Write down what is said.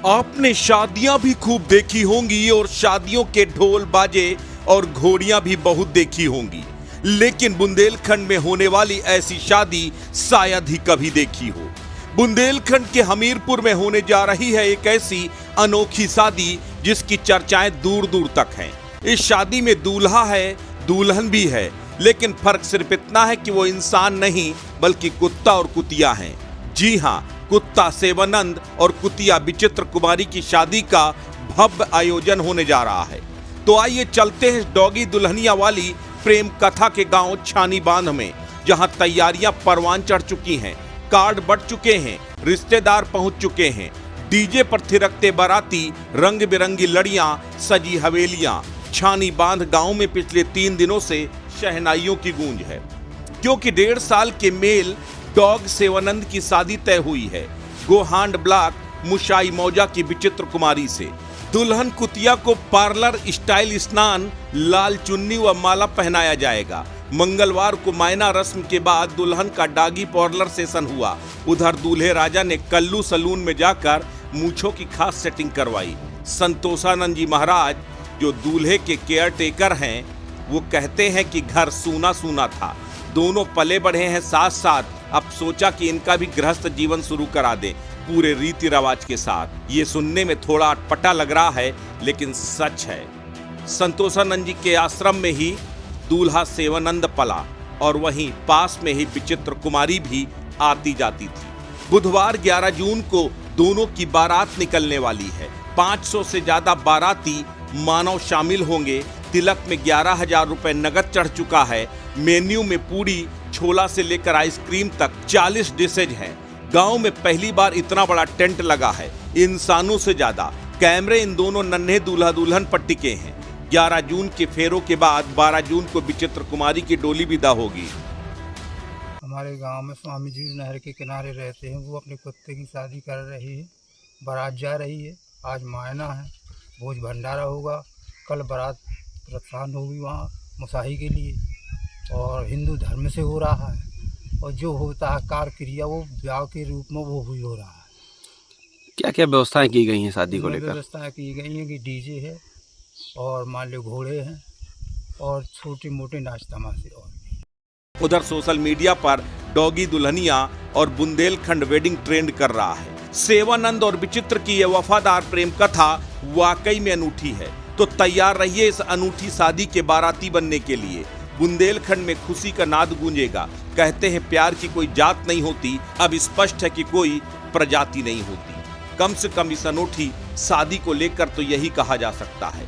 आपने शादियां भी खूब देखी होंगी और शादियों के ढोल बाजे और घोड़ियां भी बहुत देखी होंगी, लेकिन बुंदेलखंड में होने वाली ऐसी शादी शायद ही कभी देखी हो। बुंदेलखंड के हमीरपुर में होने जा रही है एक ऐसी अनोखी शादी जिसकी चर्चाएं दूर दूर तक हैं। इस शादी में दूल्हा है, दुल्हन भी है, लेकिन फर्क सिर्फ इतना है कि वो इंसान नहीं बल्कि कुत्ता और कुतिया हैं। जी हाँ, कुत्ता सेवानंद और कुतिया विचित्र कुमारी की शादी का भव्य आयोजन होने जा रहा है। तो आइए चलते हैं डॉगी दुल्हनिया वाली प्रेम कथा के गांव छानी बांध में, जहां तैयारियां परवान चढ़ चुकी हैं, कार्ड बट चुके हैं, रिश्तेदार पहुंच चुके हैं, डीजे पर थिरकते बाराती, रंग बिरंगी लड़ियां, सजी हवेलियां। छानी बांध गांव में पिछले 3 दिनों से शहनाइयों की गूंज है, क्योंकि 1.5 साल के मेल डॉग सेवानंद की शादी तय हुई है गोहांड ब्लॉक मुशाई मौजा की विचित्र कुमारी से। दुल्हन कुतिया को पार्लर स्टाइल स्नान, लाल चुन्नी व माला पहनाया जाएगा। मंगलवार को मायना रस्म के बाद दुल्हन का डॉगी पार्लर सेशन हुआ। उधर दूल्हे राजा ने कल्लू सलून में जाकर मूंछों की खास सेटिंग करवाई। संतोषानंद जी महाराज, जो दूल्हे के केयर टेकर हैं, वो कहते हैं कि घर सूना सूना था, दोनों पले बढ़े हैं साथ साथ, अब सोचा कि इनका भी गृहस्थ जीवन शुरू करा दें पूरे रीति रिवाज के साथ। ये सुनने में थोड़ा अटपटा लग रहा है, लेकिन सच है। संतोषानंद जी के आश्रम में ही दूल्हा सेवानंद पला और वहीं पास में ही विचित्र कुमारी भी आती जाती थी। बुधवार 11 जून को दोनों की बारात निकलने वाली है। 500 से ज्यादा बाराती मानव शामिल होंगे। तिलक में 11,000 रुपए नगद चढ़ चुका है। मेन्यू में पूरी, छोला से लेकर आइसक्रीम तक 40 डिशेज हैं। गांव में पहली बार इतना बड़ा टेंट लगा है, इंसानों से ज्यादा। कैमरे इन दोनों नन्हे दूल्हा दुल्हन पर टिके हैं। 11 जून के फेरों के बाद 12 जून को विचित्र कुमारी की डोली विदा होगी। हमारे गांव में स्वामी जी नहर के किनारे रहते हैं, वो अपने कुत्ते की शादी कर रही है। बारात जा रही है, आज मायना है, भोज भंडारा होगा, कल बारात प्रस्थान होगी वहाँ मुसाही के लिए, और हिंदू धर्म से हो रहा है। और जो होता है कार्य क्रिया वो ब्याह के रूप में वो भी हो रहा है। क्या क्या व्यवस्थाएं की गई हैं शादी को लेकर? व्यवस्थाएं की गई हैं कि डीजे है और मान लो घोड़े हैं और छोटे मोटे नाच तमाशे और भी। उधर सोशल मीडिया पर डॉगी दुल्हनिया और बुंदेलखंड वेडिंग ट्रेंड कर रहा है। सेवानंद और विचित्र की यह वफादार प्रेम कथा वाकई में अनूठी है, तो तैयार रहिए इस अनूठी शादी के बाराती बनने के लिए। बुंदेलखंड में खुशी का नाद गूंजेगा। कहते हैं प्यार की कोई जात नहीं होती, अब स्पष्ट है कि कोई प्रजाति नहीं होती। कम से कम इस अनूठी शादी को लेकर तो यही कहा जा सकता है।